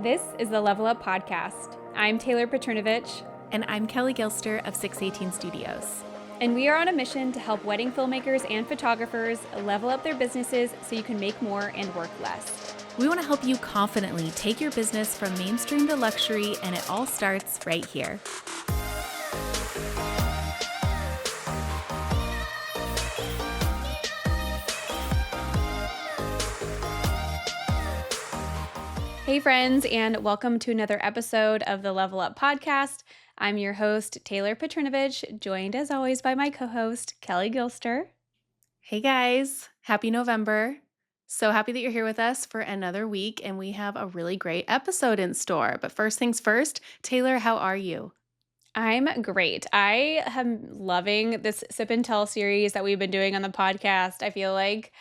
This is the Level Up Podcast. I'm Taylor Petronovitch, And I'm Kelley Gilster of 618 Studios. and we are on a mission to help wedding filmmakers and photographers level up their businesses so you can make more and work less. We want to help you confidently take your business from mainstream to luxury, and it all starts right here. Hey, friends, and welcome to another episode of the Level Up Podcast. I'm your host, Taylor Petronovitch, joined as always by my co-host, Kelley Gilster. Hey guys, happy November. So happy that you're here with us for another week, and we have a really great episode in store. But first things first, Taylor, how are you? I'm great. I am loving this Sip and Tell series that we've been doing on the podcast. I feel like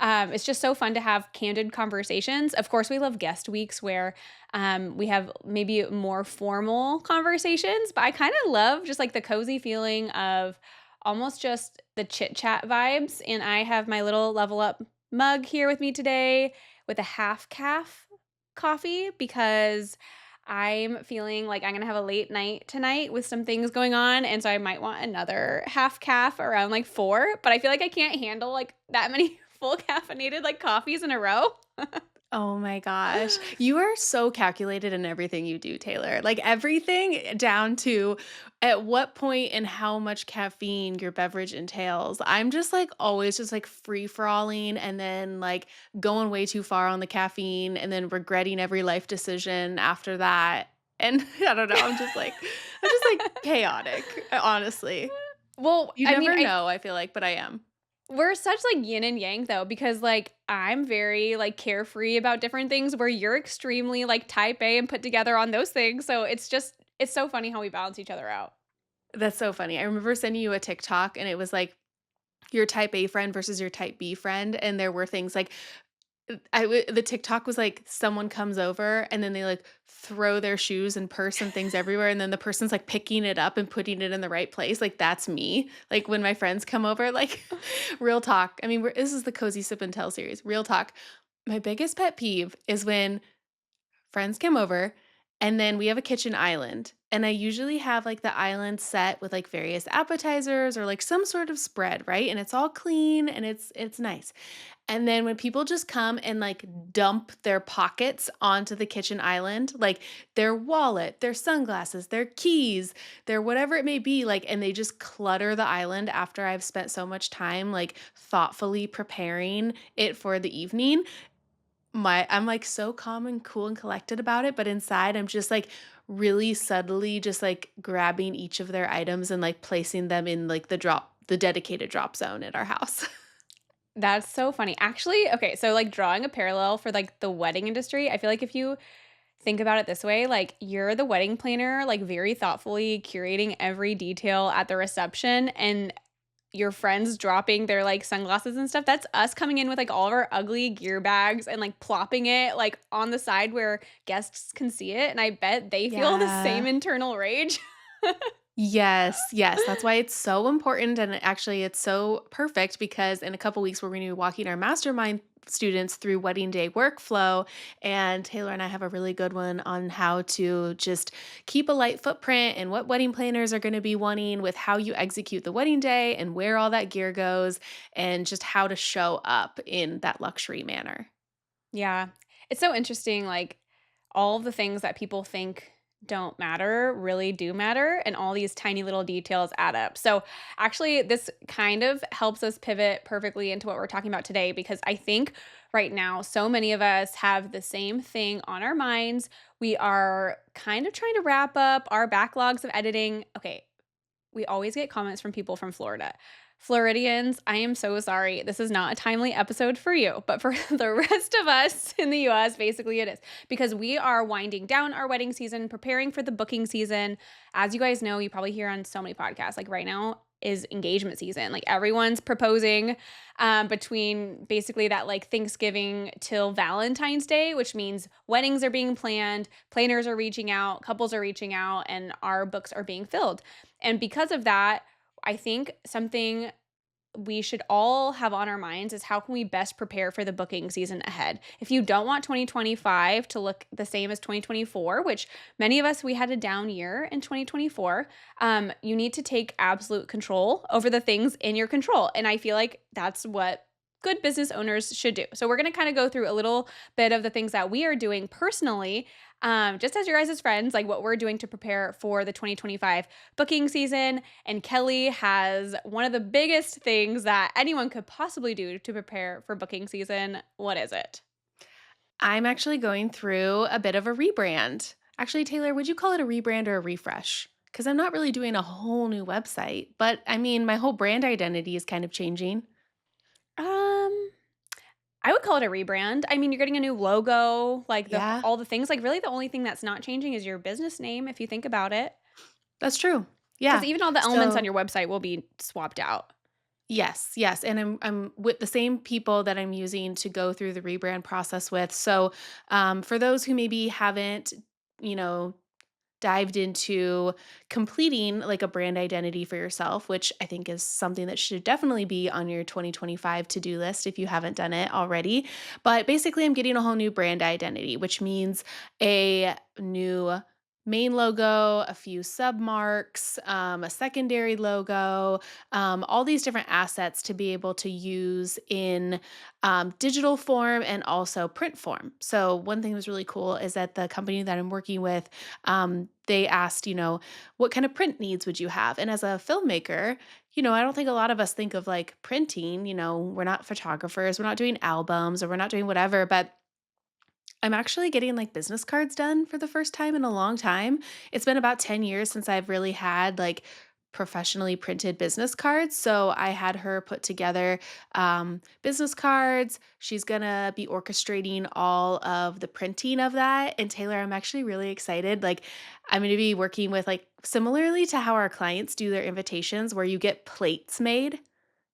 it's just so fun to have candid conversations. Of course, we love guest weeks where we have maybe more formal conversations, but I kind of love just like the cozy feeling of almost just the chit chat vibes. And I have my little Level Up mug here with me today with a half calf coffee because I'm feeling like I'm going to have a late night tonight with some things going on. And so I might want another half calf around like 4, but I feel like I can't handle like that many full caffeinated like coffees in a row. Oh my gosh. You are so calculated in everything you do, Taylor. Like everything down to at what point and how much caffeine your beverage entails. I'm just like always just like free falling and then like going way too far on the caffeine and then regretting every life decision after that. And I don't know, I'm just like chaotic, honestly. Well, You I mean, never know, I feel like, but I am. we're such like yin and yang though, because like I'm very like carefree about different things where you're extremely like type A and put together on those things. So it's so funny how we balance each other out. That's so funny. I remember sending you a TikTok and it was like your type A friend versus your type B friend, and there were things like the TikTok was like someone comes over and then they like throw their shoes and purse and things everywhere, and then the person's like picking it up and putting it in the right place. Like that's me. Like when my friends come over, like real talk. I mean, this is the Cozy Sip and Tell series. Real talk. My biggest pet peeve is when friends come over and then we have a kitchen island, and I usually have like the island set with like various appetizers or like some sort of spread, right? And it's all clean and it's nice. And then when people just come and like dump their pockets onto the kitchen island, like their wallet, their sunglasses, their keys, their whatever it may be, like, and they just clutter the island after I've spent so much time like thoughtfully preparing it for the evening. I'm like so calm and cool and collected about it, but inside I'm just like really subtly just like grabbing each of their items and like placing them in like the dedicated drop zone at our house. That's so funny. Actually, okay, so like drawing a parallel for like the wedding industry, I feel like if you think about it this way, like you're the wedding planner, like very thoughtfully curating every detail at the reception and your friends dropping their like sunglasses and stuff. That's us coming in with like all of our ugly gear bags and like plopping it like on the side where guests can see it. And I bet they feel the same Yeah. internal rage. Yes, yes. That's why it's so important. And actually, it's so perfect because in a couple weeks, we're going to be walking our mastermind students through wedding day workflow. And Taylor and I have a really good one on how to just keep a light footprint and what wedding planners are going to be wanting with how you execute the wedding day and where all that gear goes and just how to show up in that luxury manner. Yeah. It's so interesting. Like all of the things that people think don't matter really do matter, and all these tiny little details add up. So, actually, this kind of helps us pivot perfectly into what we're talking about today because I think right now, so many of us have the same thing on our minds. We are kind of trying to wrap up our backlogs of editing. Okay, we always get comments from people from Florida. Floridians, I am so sorry. This is not a timely episode for you, but for the rest of us in the US, basically it is because we are winding down our wedding season, preparing for the booking season. As you guys know, you probably hear on so many podcasts, like right now is engagement season. Like everyone's proposing between basically that like Thanksgiving till Valentine's Day, which means weddings are being planned, planners are reaching out, couples are reaching out, and our books are being filled. And because of that, I think something we should all have on our minds is how can we best prepare for the booking season ahead. If you don't want 2025 to look the same as 2024, which many of us we had a down year in 2024, you need to take absolute control over the things in your control. And I feel like that's what good business owners should do. So we're going to kind of go through a little bit of the things that we are doing personally, just as your guys' friends, like what we're doing to prepare for the 2025 booking season. And Kelly has one of the biggest things that anyone could possibly do to prepare for booking season. What is it? I'm actually going through a bit of a rebrand. Actually, Taylor, would you call it a rebrand or a refresh? Because I'm not really doing a whole new website, but I mean, my whole brand identity is kind of changing. Um, I would call it a rebrand. I mean, you're getting a new logo, like Yeah, all the things. Like really, the only thing that's not changing is your business name, if you think about it. that's true. Because Yeah. even all the elements on So your website will be swapped out. yes, yes, and I'm with the same people that I'm using to go through the rebrand process with. So, for those who maybe haven't, you know, dived into completing like a brand identity for yourself, which I think is something that should definitely be on your 2025 to-do list if you haven't done it already. But basically, I'm getting a whole new brand identity, which means a new main logo, a few submarks, a secondary logo, all these different assets to be able to use in digital form and also print form. So, one thing that was really cool is that the company that I'm working with, they asked, what kind of print needs would you have? And as a filmmaker, I don't think a lot of us think of like printing, we're not photographers, we're not doing albums or we're not doing whatever, but I'm actually getting like business cards done for the first time in a long time. It's been about 10 years since I've really had like professionally printed business cards. So I had her put together business cards. She's going to be orchestrating all of the printing of that. And Taylor, I'm actually really excited. Like, I'm going to be working with like similarly to how our clients do their invitations, where you get plates made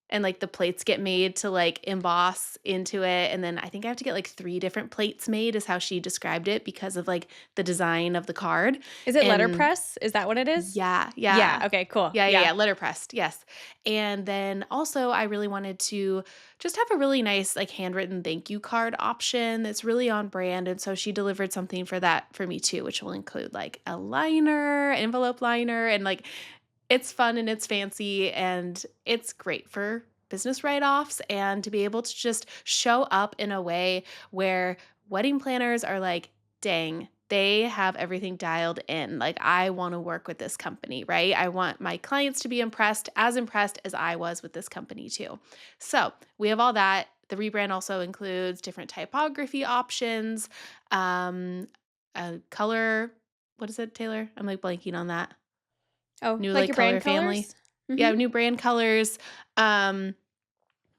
and, like, the plates get made to, like, emboss into it, and then I think I have to get, like, 3 different plates made is how she described it because of, like, the design of the card, Is it and letterpress? Is that what it is? yeah, Yeah. yeah. Okay. Cool. Yeah, yeah, Yeah. yeah, letterpressed, yes, and then also I really wanted to just have a really nice, like, handwritten thank you card option that's really on brand, and so she delivered something for that for me too, which will include, like, a liner, envelope liner, and, like, it's fun and it's fancy and it's great for business write-offs and to be able to just show up in a way where wedding planners are like, "Dang, they have everything dialed in. Like, I wanna work with this company," right? I want my clients to be impressed as I was with this company too. So, we have all that. The rebrand also includes different typography options, um, color what is it, Taylor? I'm, like, blanking on that. Oh, New, like like, your brand color family. colors? Mhm. Yeah, new brand colors. Um,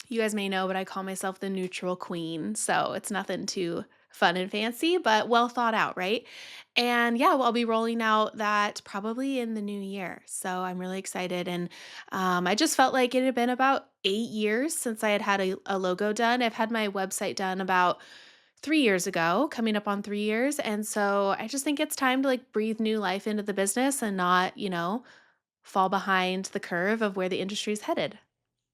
you guys may know, but I call myself the neutral queen, so it's nothing too fun and fancy, but well thought out, right? And yeah, well, I'll be rolling out that probably in the new year, so I'm really excited, and, I just felt like it had been about 8 years since I had had a logo done. I've had my website done about 3 years ago, coming up on 3 years, and so I just think it's time to, like, breathe new life into the business and not, fall behind the curve of where the industry is headed.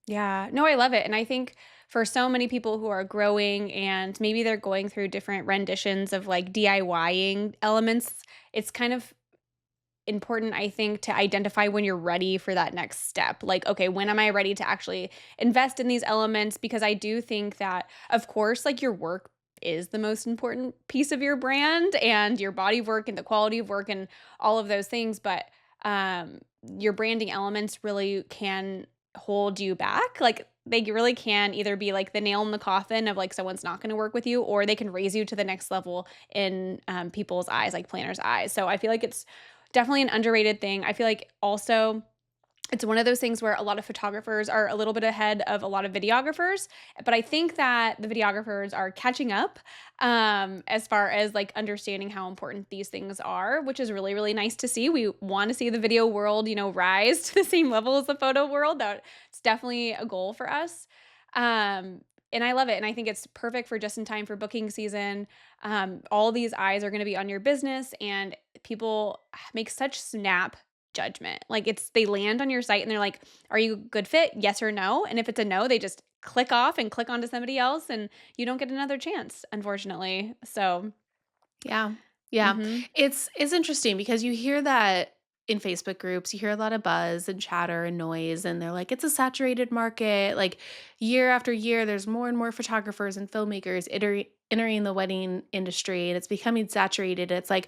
Yeah. No, I love it. And I think for so many people who are growing and maybe they're going through different renditions of like DIYing elements, it's kind of important, I think, to identify when you're ready for that next step. Like, okay, when am I ready to actually invest in these elements? Because I do think that, of course, like your work is the most important piece of your brand and your body of work and the quality of work and all of those things. But um, your branding elements really can hold you back. Like, they really can either be like the nail in the coffin of like someone's not going to work with you, or they can raise you to the next level in people's eyes, like planners' eyes. So I feel like it's definitely an underrated thing. I feel like also it's one of those things where a lot of photographers are a little bit ahead of a lot of videographers, but I think that the videographers are catching up as far as like understanding how important these things are, which is really, really nice to see. We want to see the video world, rise to the same level as the photo world. That's definitely a goal for us. And I love it. And I think it's perfect for just in time for booking season. All these eyes are going to be on your business, and people make such snap judgment. Like they land on your site and they're like, "Are you a good fit? Yes or no?" And if it's a no, they just click off and click onto somebody else and you don't get another chance, unfortunately. So, Yeah. Yeah. mhm. It's interesting because you hear that in Facebook groups, you hear a lot of buzz and chatter and noise, and they're like, it's a saturated market. Like year after year, there's more and more photographers and filmmakers entering the wedding industry, and it's becoming saturated. It's like,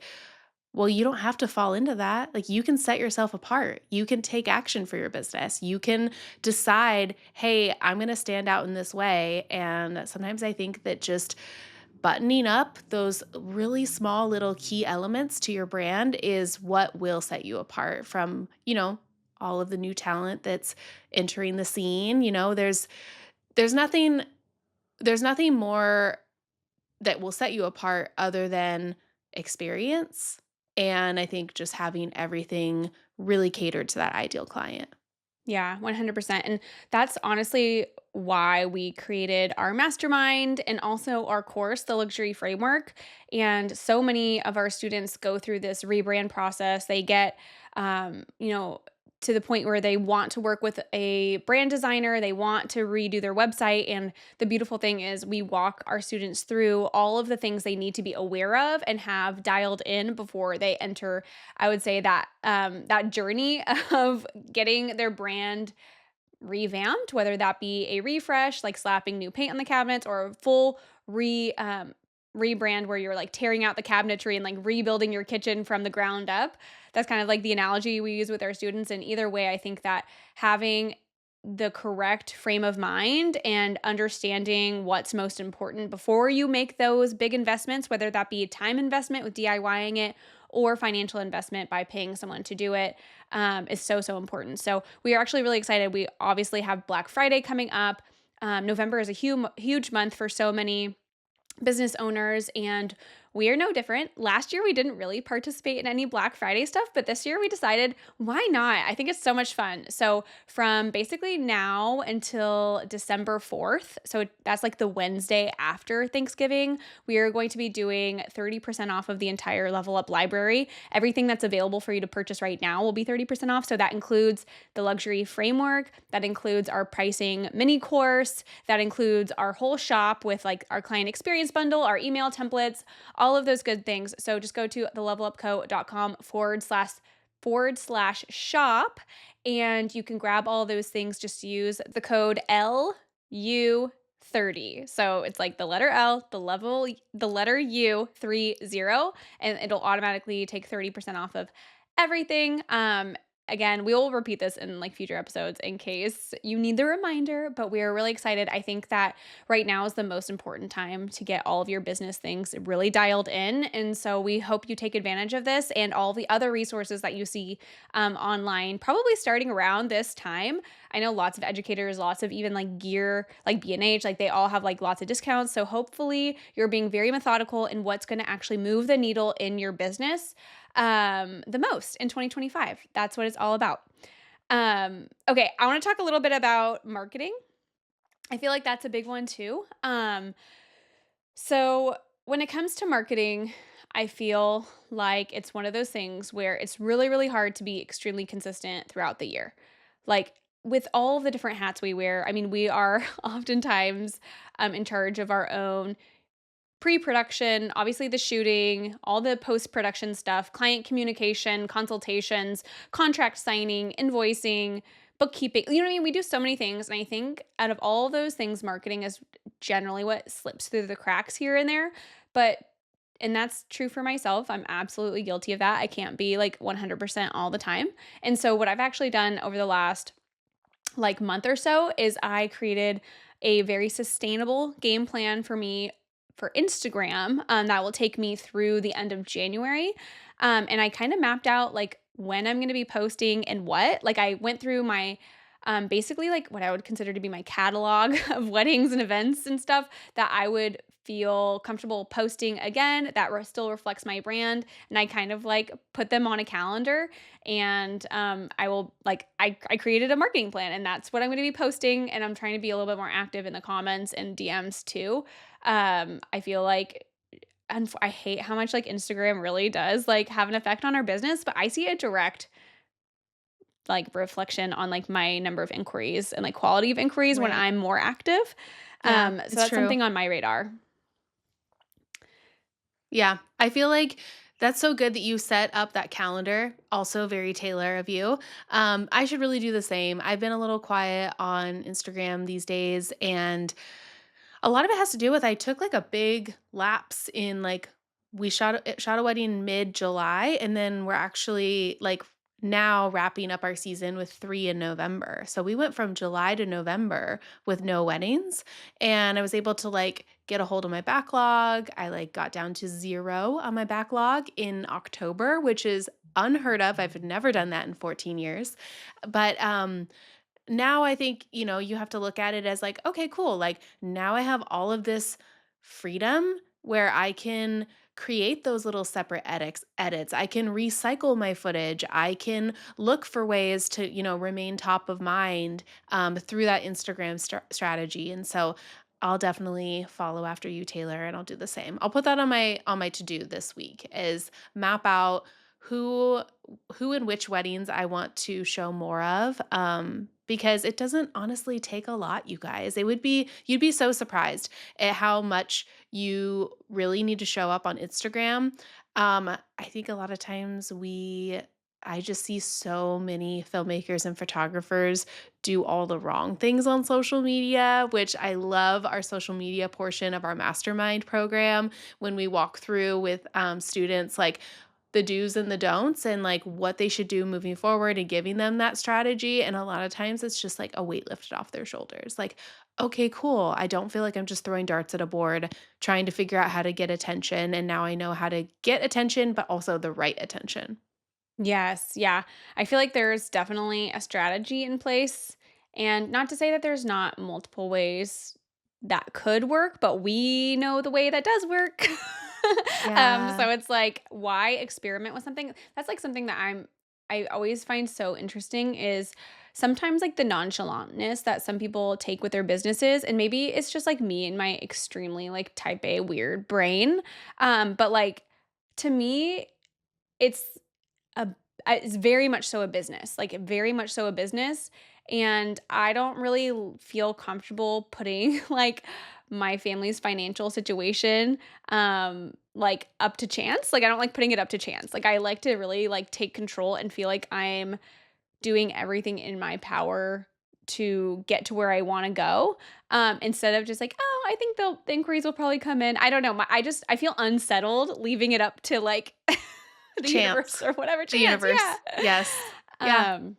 well, you don't have to fall into that. Like, you can set yourself apart. You can take action for your business. You can decide, hey, I'm going to stand out in this way. And sometimes I think that just buttoning up those really small little key elements to your brand is what will set you apart from, all of the new talent that's entering the scene. There's nothing there's nothing more that will set you apart other than experience, and I think just having everything really catered to that ideal client. Yeah, 100%. And that's honestly why we created our mastermind and also our course, the luxury framework. And so many of our students go through this rebrand process. They get, you know, to the point where they want to work with a brand designer, they want to redo their website. And the beautiful thing is, we walk our students through all of the things they need to be aware of and have dialed in before they enter, I would say, that journey of getting their brand revamped, whether that be a refresh, like slapping new paint on the cabinets, or a full rebrand where you're like tearing out the cabinetry and like rebuilding your kitchen from the ground up. That's kind of like the analogy we use with our students. And either way, I think that having the correct frame of mind and understanding what's most important before you make those big investments, whether that be time investment with DIYing it or financial investment by paying someone to do it, is so, so important. So we are actually really excited. We obviously have Black Friday coming up. November is a huge month for so many business owners, and we are no different. Last year we didn't really participate in any Black Friday stuff, but this year we decided, why not? I think it's so much fun. So from basically now until December 4th, so that's like the Wednesday after Thanksgiving, we are going to be doing 30% off of the entire Level Up library. Everything that's available for you to purchase right now will be 30% off. So that includes the luxury framework, that includes our pricing mini course, that includes our whole shop with like our client experience bundle, our email templates, all of those good things. So just go to thelevelupco.com forward slash shop, and you can grab all those things. Just use the code LU30. So it's like the letter L, the letter U 30, and it'll automatically take 30% off of everything. Again, we will repeat this in like future episodes in case you need the reminder, but we are really excited. I think that right now is the most important time to get all of your business things really dialed in. And so we hope you take advantage of this and all the other resources that you see online, probably starting around this time. I know lots of educators, lots of even like gear, like B&H, like they all have like lots of discounts. So hopefully you're being very methodical in what's going to actually move the needle in your business the most in 2025. That's what it's all about. Okay, I want to talk a little bit about marketing. I feel like that's a big one too. So when it comes to marketing, I feel like it's one of those things where it's really, really hard to be extremely consistent throughout the year. Like with all of the different hats we wear, I mean, we are oftentimes in charge of our own pre-production, obviously the shooting, all the post-production stuff, client communication, consultations, contract signing, invoicing, bookkeeping. You know what I mean? We do so many things. And I think out of all those things, marketing is generally what slips through the cracks here and there. But and that's true for myself. I'm absolutely guilty of that. I can't be like 100% all the time. And so what I've actually done over the last like month or so is I created a very sustainable game plan for me for Instagram, that will take me through the end of January. And I kind of mapped out like when I'm going to be posting and what. Like I went through my basically like what I would consider to be my catalog of weddings and events and stuff that I would feel comfortable posting again that still reflects my brand, and I kind of like put them on a calendar, and I will like I created a marketing plan, and that's what I'm going to be posting, and I'm trying to be a little bit more active in the comments and DMs too. I feel like, and I hate how much like Instagram really does like have an effect on our business, but I see a direct like reflection on like my number of inquiries and like quality of inquiries when Right. I'm more active. Yeah, So it's that's true. something on my radar. Yeah, I feel like that's so good that you set up that calendar. Also, very Taylor of you. I should really do the same. I've been a little quiet on Instagram these days, and a lot of it has to do with I took like a big lapse in like shot a wedding mid July, and then we're actually like now wrapping up our season with 3 in November. So we went from July to November with no weddings, and I was able to like get a hold of my backlog. I like got down to 0 on my backlog in October, which is unheard of. I've never done that in 14 years. But now I think, you have to look at it as like, okay, cool. Like now I have all of this freedom where I can create those little separate edits. I can recycle my footage. I can look for ways to, remain top of mind through that Instagram strategy. And so I'll definitely follow after you, Taylor, and I'll do the same. I'll put that on my to-do this week is map out who who and which weddings I want to show more of, because it doesn't honestly take a lot, you guys. You'd be so surprised at how much you really need to show up on Instagram. I think a lot of times I just see so many filmmakers and photographers do all the wrong things on social media, which I love our social media portion of our Mastermind program when we walk through with students like the do's and the don'ts and like what they should do moving forward and giving them that strategy. And a lot of times it's just like a weight lifted off their shoulders. Like, okay, cool. I don't feel like I'm just throwing darts at a board trying to figure out how to get attention. And now I know how to get attention, but also the right attention. Yes, yeah. I feel like there's definitely a strategy in place, and not to say that there's not multiple ways that could work, but we know the way that does work. Yeah. So it's like, why experiment with something? That's like something that I always find so interesting is sometimes like the nonchalantness that some people take with their businesses, and maybe it's just like me and my extremely like type A weird brain. But like to me, it's a it's very much so a business, like, very much so a business, and I don't really feel comfortable putting, like, my family's financial situation, like, up to chance, like, I don't like putting it up to chance, like, I like to really, like, take control and feel like I'm doing everything in my power to get to where I wanna go, instead of just like, "Oh, I think the inquiries will probably come in." I don't know, I feel unsettled leaving it up to, like, the universe Chance. or whatever The chance, universe. yeah. Yes. Yeah. Um,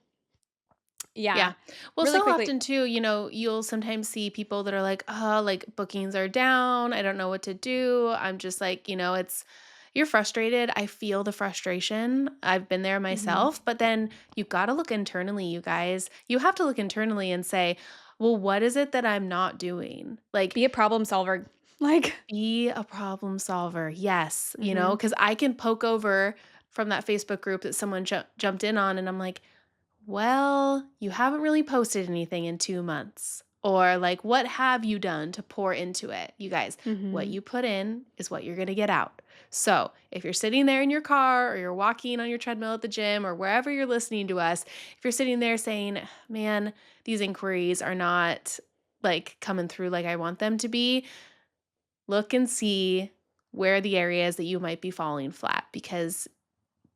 yeah. Yeah. Well, Really so quickly often too, you'll sometimes see people that are like, "Oh, like bookings are down. I don't know what to do." I'm just like, you're frustrated. I feel the frustration. I've been there Mhm. myself, but then you've got to look internally, you guys. You have to look internally and say, "Well, what is it that I'm not doing?" Like Be a problem solver. Like be a problem solver. Yes, mhm, cuz I can poke over from that Facebook group that someone jumped in on and I'm like, well, you haven't really posted anything in 2 months. Or like, what have you done to pour into it? You guys, what mhm. you put in is what you're going to get out. So if you're sitting there in your car or you're walking on your treadmill at the gym or wherever you're listening to us, if you're sitting there saying, man, these inquiries are not like coming through like I want them to be, look and see where the areas that you might be falling flat because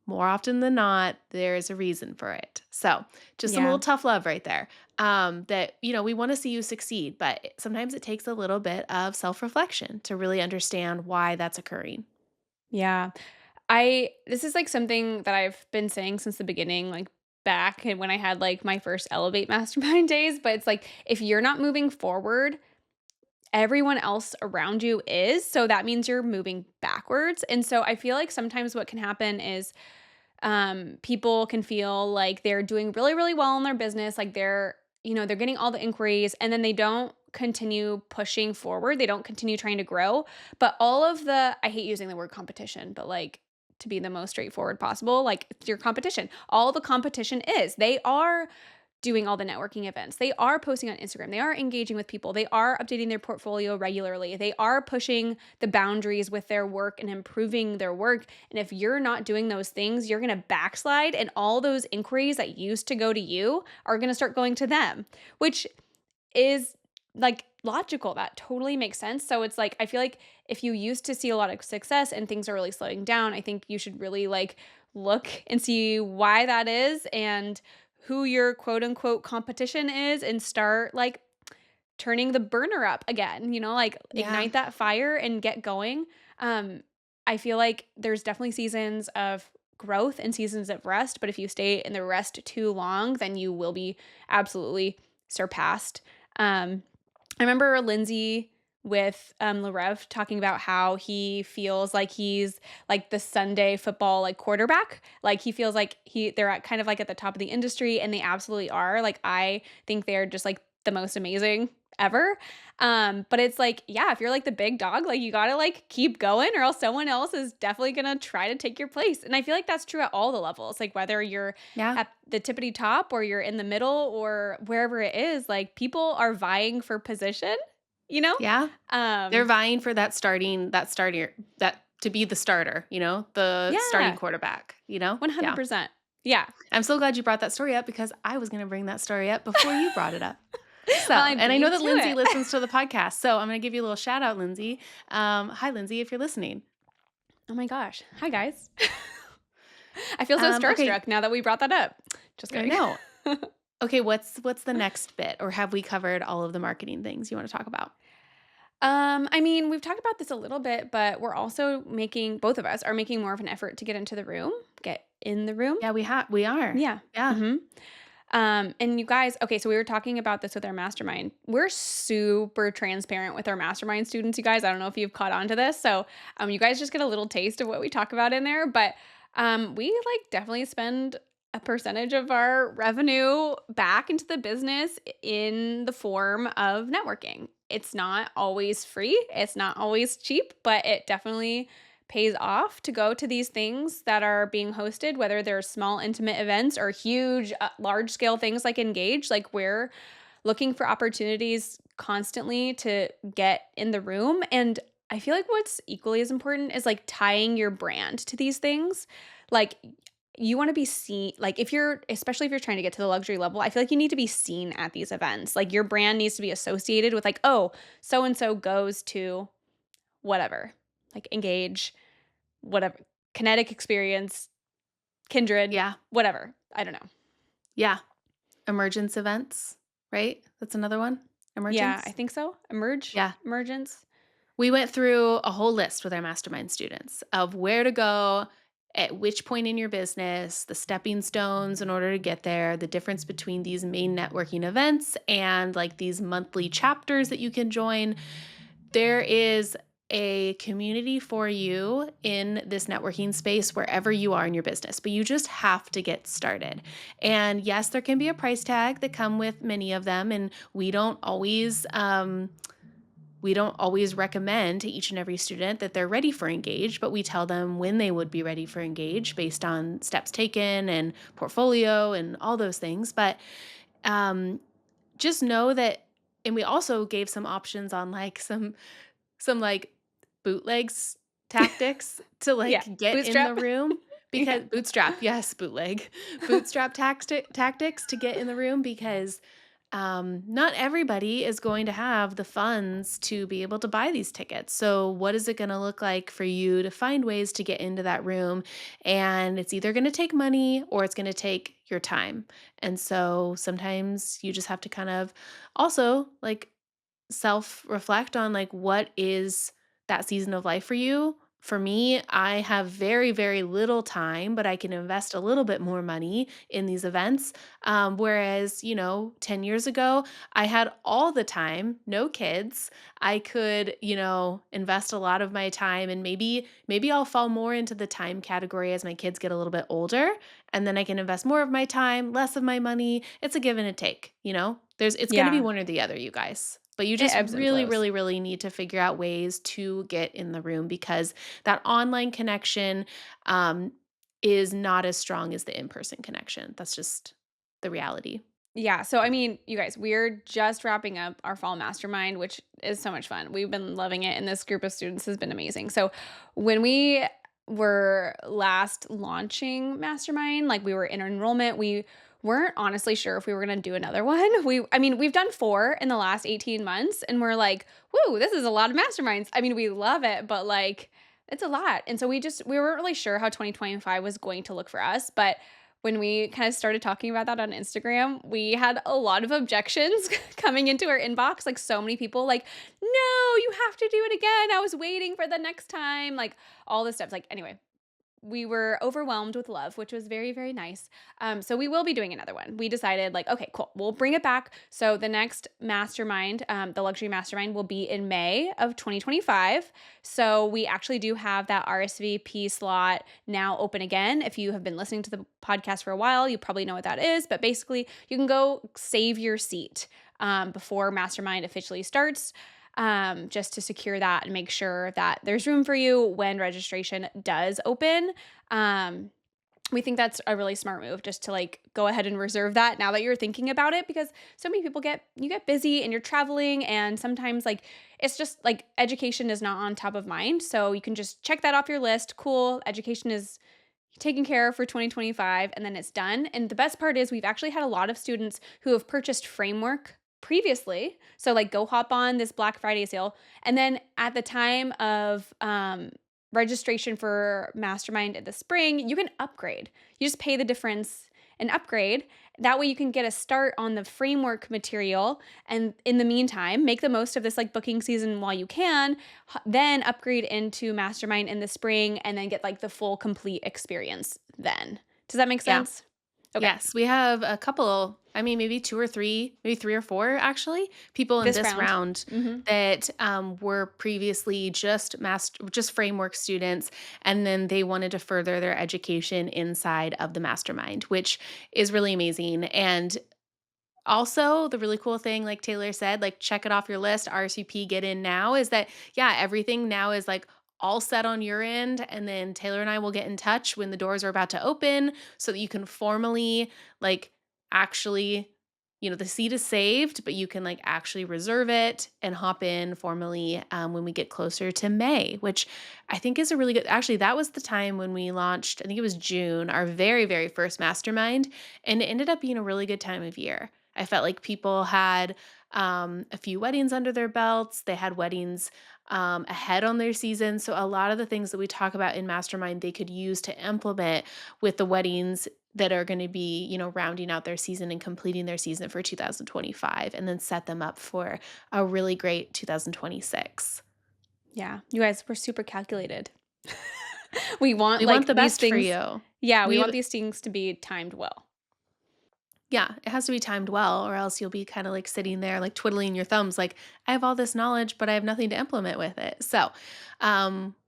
more often than not, there's a reason for it. So, just some little Yeah, tough love right there. That, we want to see you succeed, but sometimes it takes a little bit of self reflection to really understand why that's occurring. yeah. I this is, like, something that I've been saying since the beginning, like, back and when I had, like, my first Elevate Mastermind days, but it's like, if you're not moving forward, everyone else around you is, so that means you're moving backwards, and so I feel like sometimes what can happen is people can feel like they're doing really, really well in their business, like they're getting all the inquiries and then they don't continue pushing forward. They don't continue trying to grow. But all of I hate using the word competition, but like to be the most straightforward possible, like it's your competition. All the competition is they are doing all the networking events. They are posting on Instagram. They are engaging with people. They are updating their portfolio regularly. They are pushing the boundaries with their work and improving their work. And if you're not doing those things, you're going to backslide, and all those inquiries that used to go to you are going to start going to them, which is like logical. That totally makes sense. So it's like, I feel like if you used to see a lot of success and things are really slowing down, I think you should really like look and see why that is and who your quote unquote competition is, and start like turning the burner up again, like Yeah. ignite that fire and get going. Um, I feel like there's definitely seasons of growth and seasons of rest, but if you stay in the rest too long, then you will be absolutely surpassed. I remember Lindsay with Larev talking about how he feels like he's like the Sunday football like quarterback. Like he feels like they're at kind of like at the top of the industry, and they absolutely are. Like I think they're just like the most amazing ever. But it's like, yeah, if you're like the big dog, like you gotta like keep going, or else someone else is definitely gonna try to take your place. And I feel like that's true at all the levels. Like whether you're Yeah. at the tippity top or you're in the middle or wherever it is, like people are vying for position, you know? Yeah. They're Um, vying for that to be the starter, the starting yeah, quarterback, you know? Yeah. 100%. Yeah. I'm so glad you brought that story up because I was gonna bring that story up before you brought it up. So, Well, I and I beat know you that to Lindsay it. listens to the podcast, so I'm gonna give you a little shout out, Lindsay. Hi, Lindsay, if you're listening. Oh my gosh. Hi, guys. I feel so Okay, starstruck now that we brought that up. Just I kidding. know. Okay, what's the next bit, or have we covered all of the marketing things you want to talk about? I mean, we've talked about this a little bit, but we're also both of us are making more of an effort to get into the room, get in the room. Yeah, we are. Yeah. Yeah. Mhm. And you guys, okay, so we were talking about this with our mastermind. We're super transparent with our mastermind students, you guys. I don't know if you've caught on to this. So, you guys just get a little taste of what we talk about in there, but we like definitely spend a percentage of our revenue back into the business in the form of networking. It's not always free, it's not always cheap, but it definitely pays off to go to these things that are being hosted, whether they're small, intimate events or huge, large scale things like Engage. Like we're looking for opportunities constantly to get in the room. And I feel like what's equally as important is like tying your brand to these things. Like you want to be seen, like especially if you're trying to get to the luxury level, I feel like you need to be seen at these events. Like your brand needs to be associated with like, oh, so and so goes to whatever, like Engage, whatever, kinetic experience, kindred, Yeah. whatever. I don't know. Yeah. Emergence events, right? That's another one. Yeah, I Emergence? think so. Yeah. Emergence. We went through a whole list with our mastermind students of where to go, at which point in your business, the stepping stones in order to get there, the difference between these main networking events and like these monthly chapters that you can join. There is a community for you in this networking space wherever you are in your business, but you just have to get started. And yes, there can be a price tag that come with many of them, and we don't always recommend to each and every student that they're ready for Engage, but we tell them when they would be ready for Engage based on steps taken and portfolio and all those things. But um, just know that, and we also gave some options on like some like bootlegs tactics to Yeah. like get in the Bootstrap. room, Yeah. because bootstrap, yes, bootleg, bootstrap tactics to get in the room, because not everybody is going to have the funds to be able to buy these tickets. So, what is it going to look like for you to find ways to get into that room? And it's either going to take money or it's going to take your time. And so, sometimes you just have to kind of also like self reflect on like what is that season of life for you. For me, I have very, very little time, but I can invest a little bit more money in these events. Whereas, 10 years ago, I had all the time, no kids. I could, invest a lot of my time, and maybe I'll fall more into the time category as my kids get a little bit older, and then I can invest more of my time, less of my money. It's a give and a take. It's going to be Yeah. one or the other, you guys. But you It just ebbs and really, flows. really, really need to figure out ways to get in the room, because that online connection um, is not as strong as the in person connection. That's just the reality. Yeah, so I mean, you guys, we're just wrapping up our fall mastermind, which is so much fun. We've been loving it, and this group of students has been amazing. So, when we were last launching mastermind, like we were in enrollment, we weren't honestly sure if we were going to do another one. I mean, we've done 4 in the last 18 months, and we're like, "Whoa, this is a lot of masterminds." I mean, we love it, but like it's a lot. And so we weren't really sure how 2025 was going to look for us, but when we kind of started talking about that on Instagram, we had a lot of objections coming into our inbox. Like so many people, like, no, you have to do it again. I was waiting for the next time. Like all this stuff. Like, anyway, we were overwhelmed with love, which was very, very nice. So we will be doing another one. We decided, like, okay, cool, we'll bring it back. So the next mastermind, the luxury mastermind, will be in May of 2025. So we actually do have that RSVP slot now open again. If you have been listening to the podcast for a while, you probably know what that is. But basically, you can go save your seat before mastermind officially starts, just to secure that and make sure that there's room for you when registration does open. Um, we think that's a really smart move, just to like go ahead and reserve that now that you're thinking about it, because so many people get busy and you're traveling, and sometimes like it's just like education is not on top of mind. So you can just check that off your list. Cool, education is taken care of for 2025, and then it's done. And the best part is we've actually had a lot of students who have purchased framework previously. So like go hop on this Black Friday sale, and then at the time of registration for Mastermind in the spring, you can upgrade. You just pay the difference and upgrade. That way you can get a start on the framework material, and in the meantime, make the most of this like booking season while you can, then upgrade into Mastermind in the spring, and then get like the full complete experience then. Does that make Yeah. sense? Okay. Yes, we have a couple, I mean, maybe 2 or 3, maybe 3 or 4 actually, people in This this round. round Mhm. that, were previously just framework students, and then they wanted to further their education inside of the mastermind, which is really amazing. And also, the really cool thing, like Taylor said, like check it off your list, RSVP, get in now, is that, yeah, everything now is like all set on your end. And then Taylor and I will get in touch when the doors are about to open so that you can formally, like, actually, the seat is saved, but you can like actually reserve it and hop in formally when we get closer to May, which I think is a really good. Actually, that was the time when we launched, I think it was June, our very, very first mastermind. And it ended up being a really good time of year. I felt like people had a few weddings under their belts. They had weddings ahead on their season. So, a lot of the things that we talk about in Mastermind, they could use to implement with the weddings that are going to be, rounding out their season and completing their season for 2025, and then set them up for a really great 2026. Yeah. You guys were super calculated. We want We want like the these best for things. you. Yeah, we want We've these things to be timed well. Yeah, it has to be timed well, or else you'll be kind of like sitting there, like twiddling your thumbs, like, I have all this knowledge, but I have nothing to implement with it. So,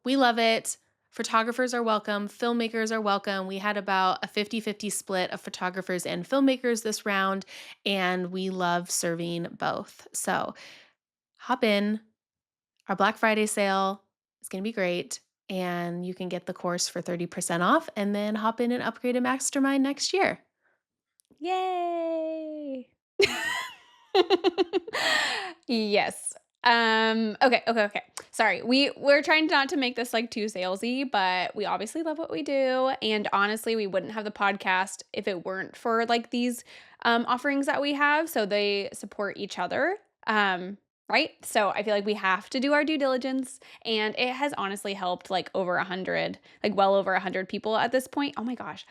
we love it. Photographers are welcome, filmmakers are welcome. We had about a 50-50 split of photographers and filmmakers this round, and we love serving both. So, hop in. Our Black Friday sale is going to be great. And you can get the course for 30% off, and then hop in and upgrade a mastermind next year. Yay! Yes. Okay. Sorry. We're trying not to make this like too salesy, but we obviously love what we do, and honestly, we wouldn't have the podcast if it weren't for like these offerings that we have, so they support each other. Right? So I feel like we have to do our due diligence, and it has honestly helped like over 100, like well over 100 people at this point. Oh my gosh.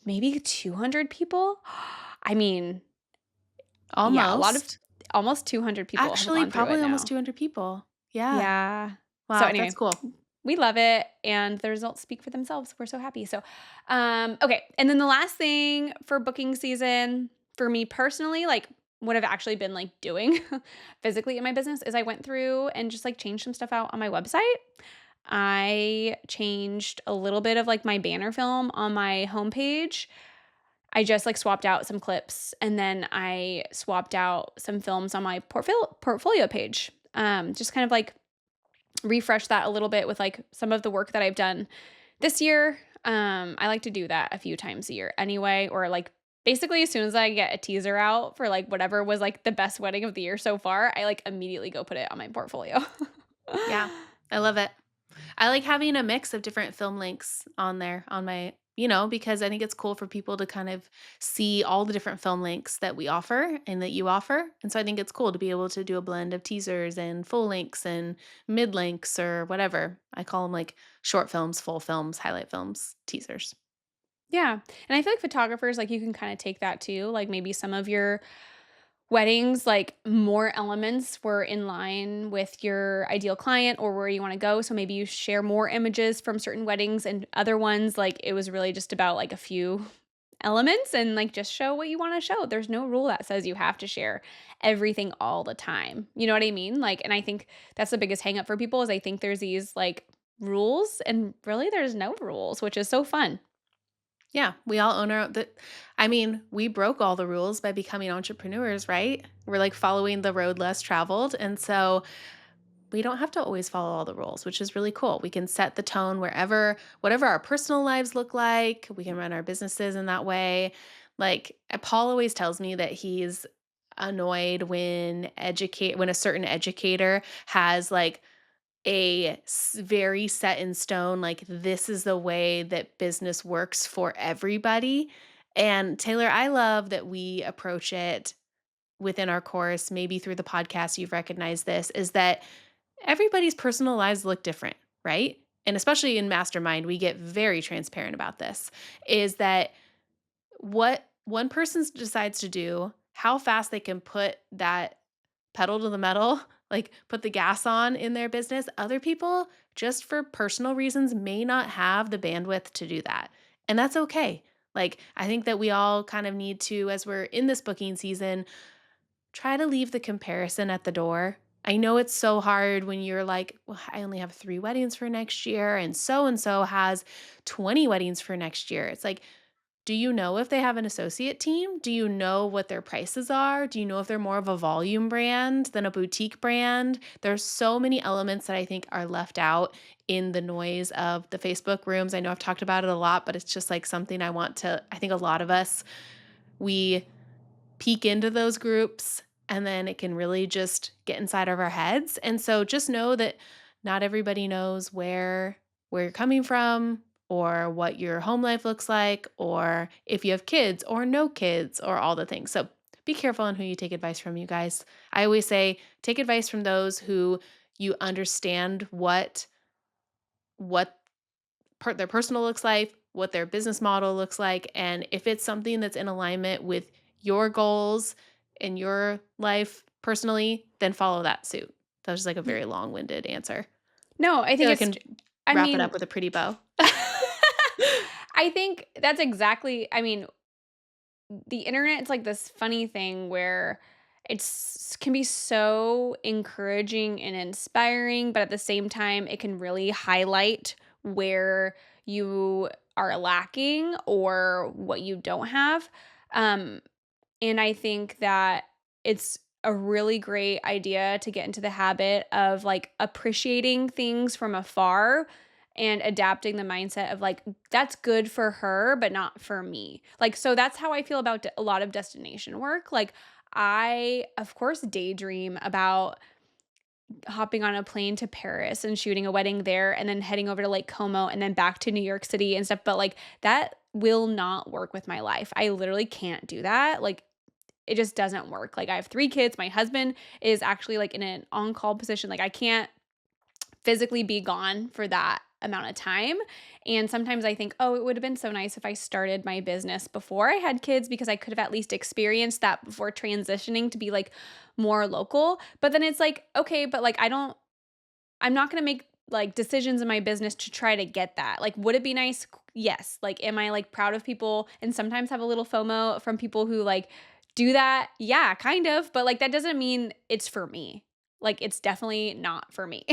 Maybe 200 people? I mean, yeah, a lot of Almost. almost 200 people have Actually, gone through it probably almost now. 200 people. Yeah. Yeah. So Wow, that's anyway, cool. we love it, and the results speak for themselves. We're so happy. So, okay. And then the last thing for booking season for me personally, like what I've actually been like doing physically in my business is I went through and just like changed some stuff out on my website. I changed a little bit of like my banner film on my homepage. I just like swapped out some clips, and then I swapped out some films on my portfolio page. Just kind of like refresh that a little bit with like some of the work that I've done this year. I like to do that a few times a year anyway, or like Basically, as soon as I get a teaser out for, like, whatever was, like, the best wedding of the year so far, I, like, immediately go put it on my portfolio. Yeah, I love it. I like having a mix of different film links on there on my because I think it's cool for people to kind of see all the different film links that we offer and that you offer. And so I think it's cool to be able to do a blend of teasers and full links and mid links or whatever. I call them like short films, full films, highlight films, teasers. Yeah, and I feel like photographers, like, you can kinda take that too, like, maybe some of your weddings, like, more elements were in line with your ideal client or where you wanna go, so maybe you share more images from certain weddings, and other ones, like, it was really just about, like, a few elements and, like, just show what you wanna show. There's no rule that says you have to share everything all the time, you know what I mean? Like, and I think that's the biggest hang up for people is I think there's these, like, rules, and really there's no rules, which is so fun. Yeah, we all own our I mean, we broke all the rules by becoming entrepreneurs, right? We're like following the road less traveled. And so we don't have to always follow all the rules, which is really cool. We can set the tone whatever our personal lives look like. We can run our businesses in that way. Like Paul always tells me that he's annoyed when a certain educator has like very set in stone, like this is the way that business works for everybody. And Taylor, I love that we approach it within our course, maybe through the podcast, you've recognized this, is that everybody's personal lives look different, right? And especially in Mastermind, we get very transparent about this, is that what one person decides to do, how fast they can put that pedal to the metal, like put the gas on in their business. Other people, just for personal reasons, may not have the bandwidth to do that. And that's okay. Like, I think that we all kind of need to, as we're in this booking season, try to leave the comparison at the door. I know it's so hard when you're like, well, I only have 3 weddings for next year, and so has 20 weddings for next year. It's like, do you know if they have an associate team? Do you know what their prices are? Do you know if they're more of a volume brand than a boutique brand? There's so many elements that I think are left out in the noise of the Facebook rooms. I know I've talked about it a lot, but it's just like something I think a lot of us, we peek into those groups and then it can really just get inside of our heads. And so just know that not everybody knows where you're coming from or what your home life looks like or if you have kids or no kids or all the things. So be careful on who you take advice from, you guys. I always say take advice from those who you understand what their personal looks like, what their business model looks like, and if it's something that's in alignment with your goals in your life personally, then follow that suit. That was like a Ye very long-winded answer. No, I I think feel I it's can I wrap it up mean with a pretty bow. I think that's exactly I mean, the internet it's like this funny thing where it's can be so encouraging and inspiring, but at the same time, it can really highlight where you are lacking or what you don't have. Um, and I think that it's a really great idea to get into the habit of, like, appreciating things from afar and adapting the mindset of, like, "That's good for her, but not for me." Like, so that's how I feel about a lot of destination work. Like, I, of course, daydream about hopping on a plane to Paris and shooting a wedding there and then heading over to Lake Como and then back to New York City and stuff, but, like, that will not work with my life. I literally can't do that. Like, it just doesn't work. Like, I have 3 kids, my husband is actually, like, in an on-call position, like, I can't physically be gone for that amount of time, and sometimes I think, "Oh, it would've been so nice if I started my business before I had kids because I could have at least experienced that before transitioning to be, like, more local," but then it's like, "Okay, but, like, I'm not gonna make, like, decisions in my business to try to get that. Like, would it be nice? Yes. Like, am I, like, proud of people and sometimes have a little FOMO from people who, like, do that? Yeah, kind of, but, like, that doesn't mean it's for me. Like, it's definitely not for me.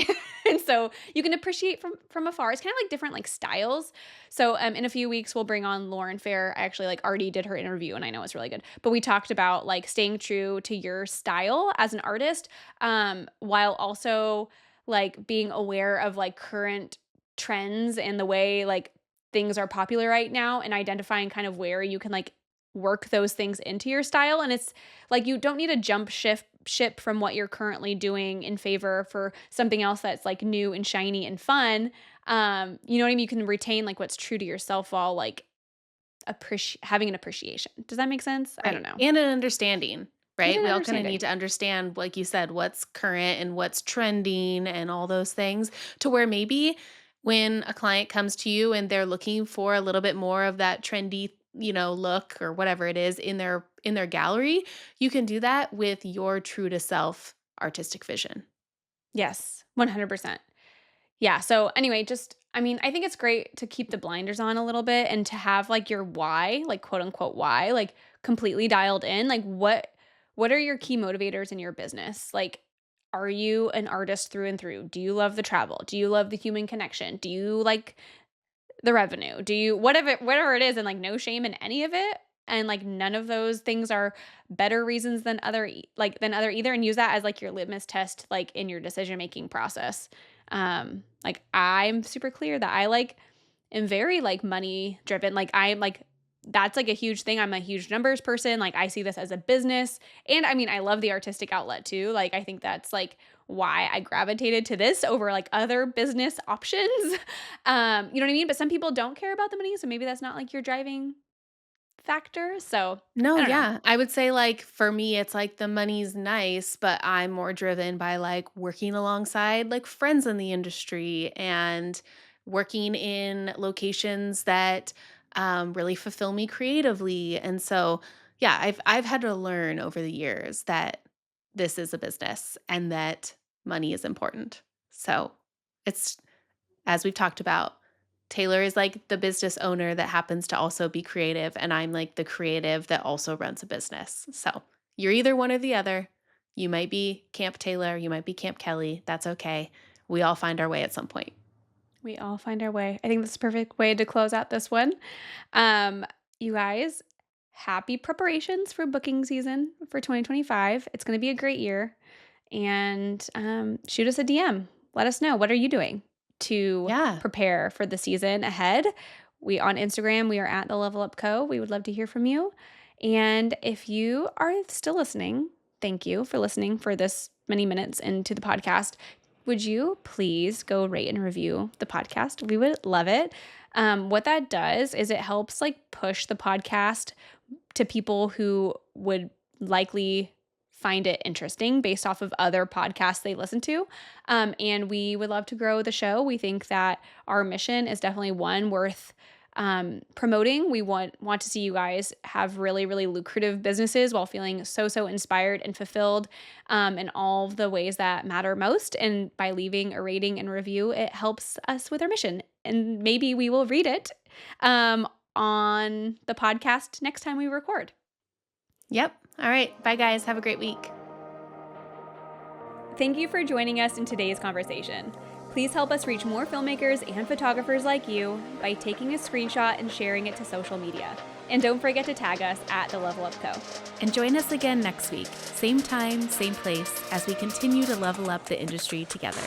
And so you can appreciate from afar. It's kinda like different, like, styles. So, in a few weeks, we'll bring on Lauren Fair. I actually, like, already did her interview, and I know it's really good. But we talked about, like, staying true to your style as an artist, while also like being aware of like current trends and the way like things are popular right now and identifying kind of where you can like work those things into your style. And it's like you don't need to jump ship from what you're currently doing in favor for something else that's like new and shiny and fun. You know what I mean? You can retain like what's true to yourself while like having an appreciation. Does that make sense? I don't Right. know. And an understanding, And right? an We all kind of need understanding. to understand, like you said, what's current and what's trending and all those things to where maybe when a client comes to you and they're looking for a little bit more of that trendy, look or whatever it is in their gallery, you can do that with your true to self artistic vision. Yes, 100%. Yeah, so anyway, just I mean, I think it's great to keep the blinders on a little bit and to have like your why, like quote unquote why, like completely dialed in. Like what are your key motivators in your business? Like are you an artist through and through? Do you love the travel? Do you love the human connection? Do you like the revenue? Do you whatever it is and like no shame in any of it? And like none of those things are better reasons than than other either and use that as like your litmus test like in your decision making process. Like I'm super clear that I like am very like money driven. Like I'm like that's like a huge thing. I'm a huge numbers person. Like I see this as a business. And I mean, I love the artistic outlet too. Like I think that's like why I gravitated to this over like other business options. You know what I mean? But some people don't care about the money, so maybe that's not like your driving factor. So, No, I don't know. yeah. I would say like for me it's like the money's nice, but I'm more driven by like working alongside like friends in the industry and working in locations that really fulfill me creatively. And so, yeah, I've had to learn over the years that this is a business and that money is important. So, it's as we've talked about, Taylor is like the business owner that happens to also be creative, and I'm like the creative that also runs a business. So you're either one or the other. You might be Camp Taylor, you might be Camp Kelly. That's okay. We all find our way at some point. We all find our way. I think that's a perfect way to close out this one. Um, you guys, happy preparations for booking season for 2025. It's going to be a great year. And shoot us a DM. Let us know what are you doing to Yeah. prepare for the season ahead. We on Instagram, we are at the Level Up Co. We would love to hear from you. And if you are still listening, thank you for listening for this many minutes into the podcast. Would you please go rate and review the podcast? We would love it. What that does is it helps like push the podcast to people who would likely find it interesting based off of other podcasts they listen to. And we would love to grow the show. We think that our mission is definitely one worth promoting. We want to see you guys have really, really lucrative businesses while feeling so inspired and fulfilled in all of the ways that matter most. And by leaving a rating and review, it helps us with our mission. And maybe we will read it on the podcast next time we record. Yep. All right. Bye, guys. Have a great week. Thank you for joining us in today's conversation. Please help us reach more filmmakers and photographers like you by taking a screenshot and sharing it to social media. And don't forget to tag us at The Level Up Co. And join us again next week, same time, same place, as we continue to level up the industry together.